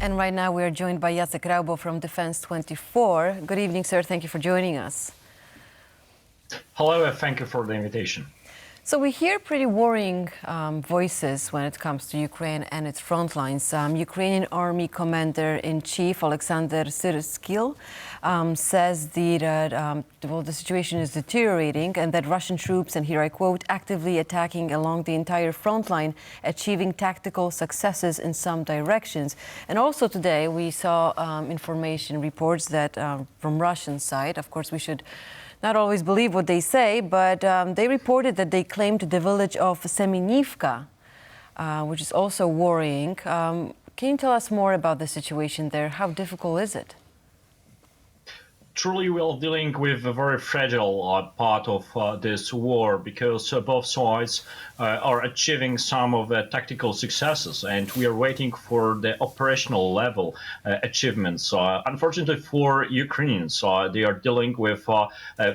And right now we are joined by Jacek Raubo from Defense24. Good evening, sir. Thank you for joining us. Hello, thank you for the invitation. So we hear pretty worrying voices when it comes to Ukraine and its front lines. Ukrainian Army Commander-in-Chief Alexander Syrskil says that the situation is deteriorating and that Russian troops, and here I quote, actively attacking along the entire front line, achieving tactical successes in some directions. And also today we saw information reports that from Russian side, of course we should not always believe what they say, but they reported that they claimed the village of Semenivka, which is also worrying. Can you tell us more about the situation there? How difficult is it? Truly, we are dealing with a very fragile part of this war because both sides are achieving some of the tactical successes, and we are waiting for the operational level achievements. Unfortunately for Ukrainians, they are dealing with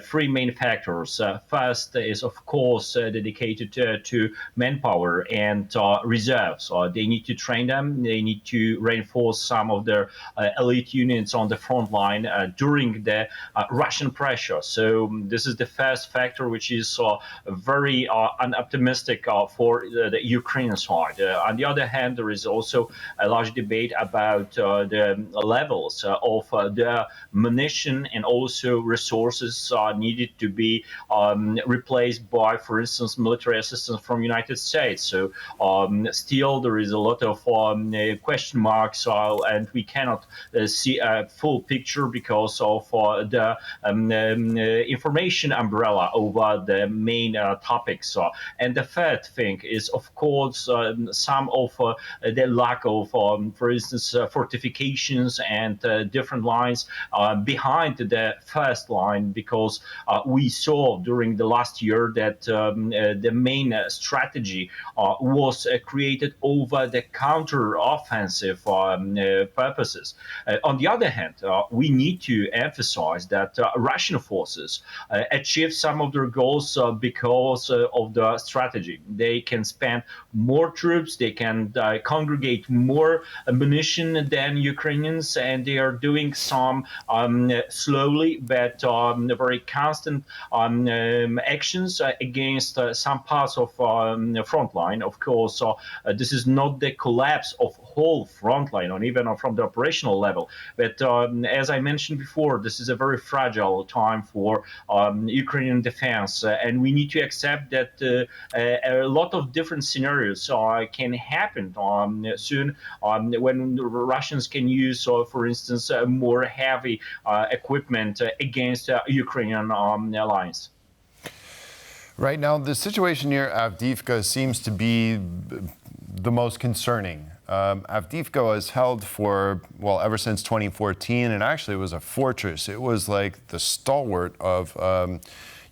three main factors. First is, of course, dedicated to manpower and reserves. They need to train them. They need to reinforce some of their elite units on the front line during the Russian pressure. So this is the first factor, which is very unoptimistic for the Ukrainian side. On the other hand, there is also a large debate about the levels of the munition and also resources needed to be replaced by, for instance, military assistance from United States. So still there is a lot of question marks, and we cannot see a full picture because of the information umbrella over the main topics. And the third thing is, of course, some of the lack of, for instance, fortifications and different lines behind the first line, because we saw during the last year that the main strategy was created over the counter-offensive purposes. On the other hand, we need to emphasize that Russian forces achieve some of their goals because of the strategy. They can spend more troops, they can congregate more ammunition than Ukrainians, and they are doing some slowly but very constant actions against some parts of the front line. Of course, this is not the collapse of whole front line, or even from the operational level, but as I mentioned before, this is a very fragile time for Ukrainian defense, and we need to accept that a lot of different scenarios can happen soon when the Russians can use, for instance, more heavy equipment against Ukrainian lines. Right now, the situation near Avdiivka seems to be the most concerning. Avdiivka was held for, well, ever since 2014, and actually it was a fortress. It was like the stalwart of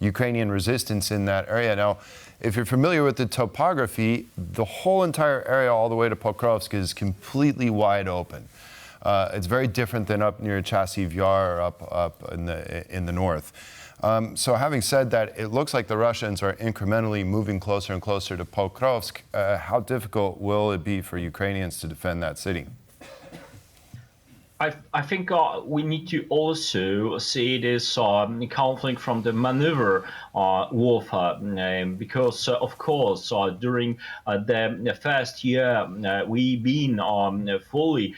Ukrainian resistance in that area. Now, if you're familiar with the topography, the whole entire area all the way to Pokrovsk is completely wide open. It's very different than up near Chasiv Yar or up in the north. So having said that, it looks like the Russians are incrementally moving closer and closer to Pokrovsk. How difficult will it be for Ukrainians to defend that city? I think we need to also see this conflict from the maneuver warfare, because of course during the first year we've been fully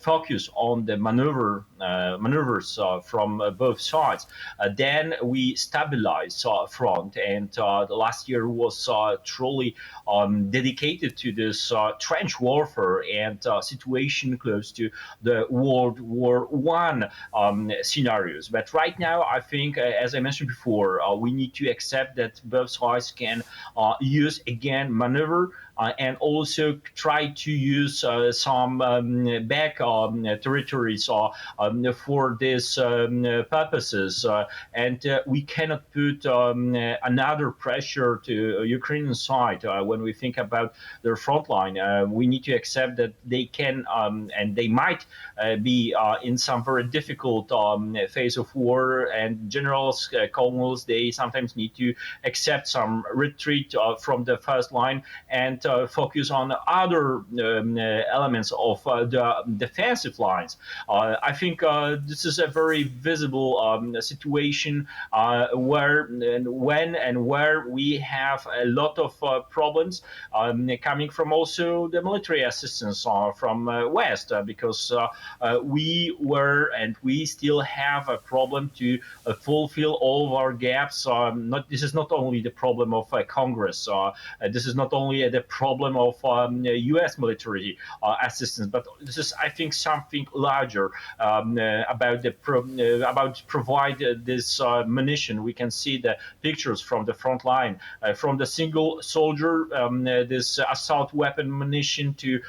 focused on the maneuvers from both sides. Then we stabilized front, and the last year was truly dedicated to this trench warfare and situation close to the World War I scenarios. But right now, I think, as I mentioned before, we need to accept that both sides can use again maneuver and also try to use some back territories for these purposes, and we cannot put another pressure to Ukrainian side when we think about their front line. We need to accept that they can and they might be in some very difficult phase of war, and generals, colonels, they sometimes need to accept some retreat from the first line and focus on other elements of the defensive lines. I think this is a very visible situation where, when and where we have a lot of problems coming from also the military assistance from West, because we were and we still have a problem to fulfill all of our gaps. This is not only the problem of Congress. This is not only the problem of U.S. military assistance, but this is, I think, something larger about provide this munition. We can see the pictures from the front line, from the single soldier, this assault weapon munition, to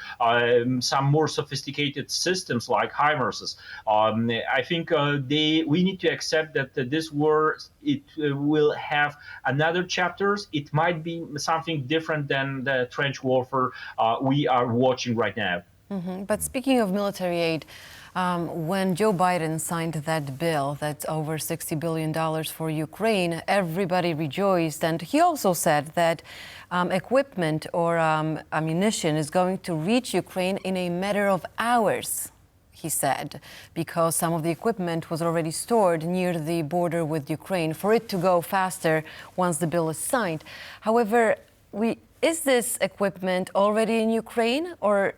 some more sophisticated systems like HIMARS. I think we need to accept that this war, it will have another chapters. It might be something different than the trench warfare we are watching right now. But speaking of military aid, when Joe Biden signed that bill, that's over $60 billion for Ukraine, everybody rejoiced. And he also said that equipment or ammunition is going to reach Ukraine in a matter of hours, he said, because some of the equipment was already stored near the border with Ukraine for it to go faster once the bill is signed. However, is this equipment already in Ukraine, or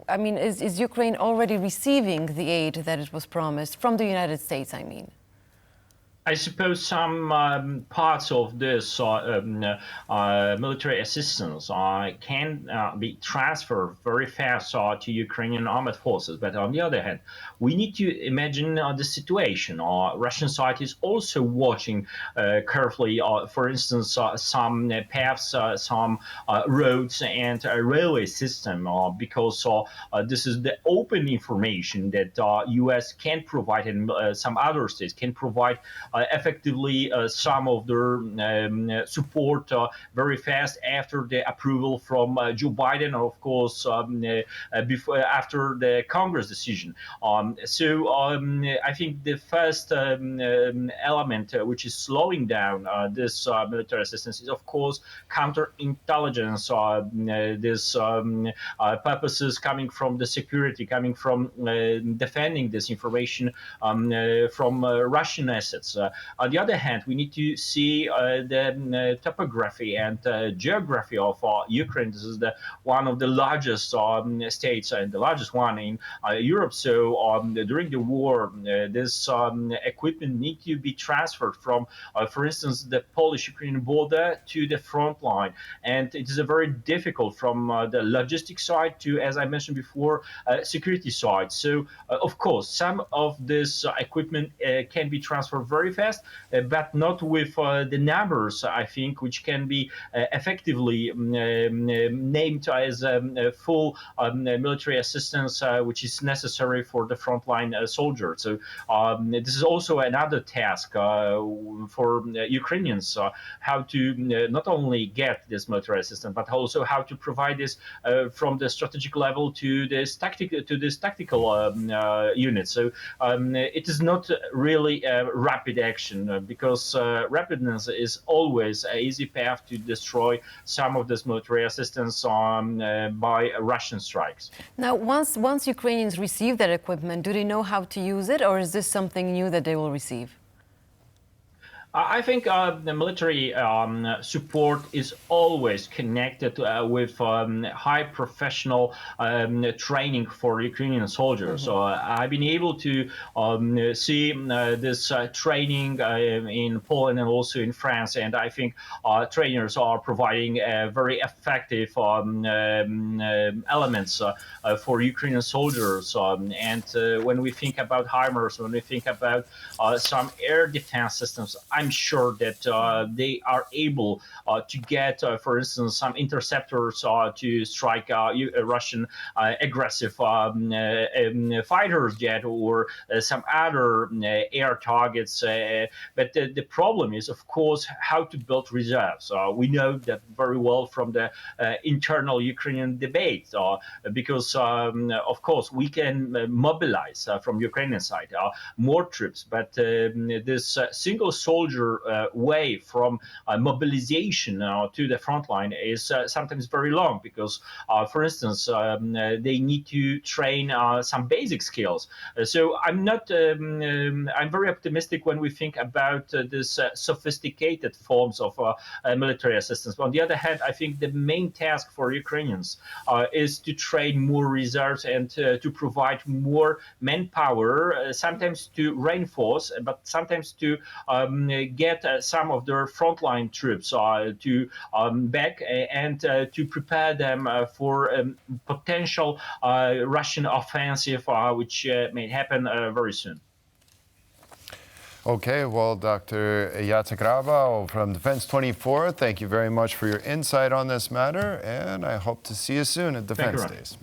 I mean, is Ukraine already receiving the aid that it was promised from the United States, I mean? I suppose some parts of this military assistance can be transferred very fast to Ukrainian armed forces. But on the other hand, we need to imagine the situation. Russian side is also watching carefully, for instance, some paths, some roads and a railway system, because this is the open information that U.S. can provide and some other states can provide effectively some of their support very fast after the approval from Joe Biden, of course, after the Congress decision. I think the first element which is slowing down this military assistance is, of course, counterintelligence. This purposes coming from the security, coming from defending this information from Russian assets. On the other hand, we need to see the topography and geography of Ukraine. This is one of the largest states and the largest one in Europe. So during the war, this equipment needs to be transferred from, for instance, the Polish-Ukrainian border to the front line. And it is a very difficult from the logistics side to, as I mentioned before, security side. So, of course, some of this equipment can be transferred very fast, but not with the numbers, I think, which can be effectively named as full military assistance, which is necessary for the frontline soldiers. So this is also another task for Ukrainians, how to not only get this military assistance, but also how to provide this from the strategic level to this tactical unit. So it is not really a rapid action, because rapidness is always an easy path to destroy some of this military assistance by Russian strikes. Now, once Ukrainians receive that equipment, do they know how to use it, or is this something new that they will receive? I think the military support is always connected with high professional training for Ukrainian soldiers. Mm-hmm. So I've been able to see this training in Poland and also in France, and I think trainers are providing very effective elements for Ukrainian soldiers. And when we think about HIMARS, when we think about some air defense systems, I'm sure that they are able to get, for instance, some interceptors to strike Russian aggressive fighter jet or some other air targets. But the problem is, of course, how to build reserves. We know that very well from the internal Ukrainian debate, because, of course, we can mobilize from Ukrainian side more troops, but this single soldier way from mobilization to the front line is sometimes very long because, for instance, they need to train some basic skills. So I'm not. I'm very optimistic when we think about this sophisticated forms of military assistance. But on the other hand, I think the main task for Ukrainians is to train more reserves and to provide more manpower, sometimes to reinforce, but sometimes to get some of their frontline troops to back and to prepare them for potential Russian offensive, which may happen very soon. Okay, well, Dr. Jacek Raubo from Defense24, thank you very much for your insight on this matter, and I hope to see you soon at Defense Days.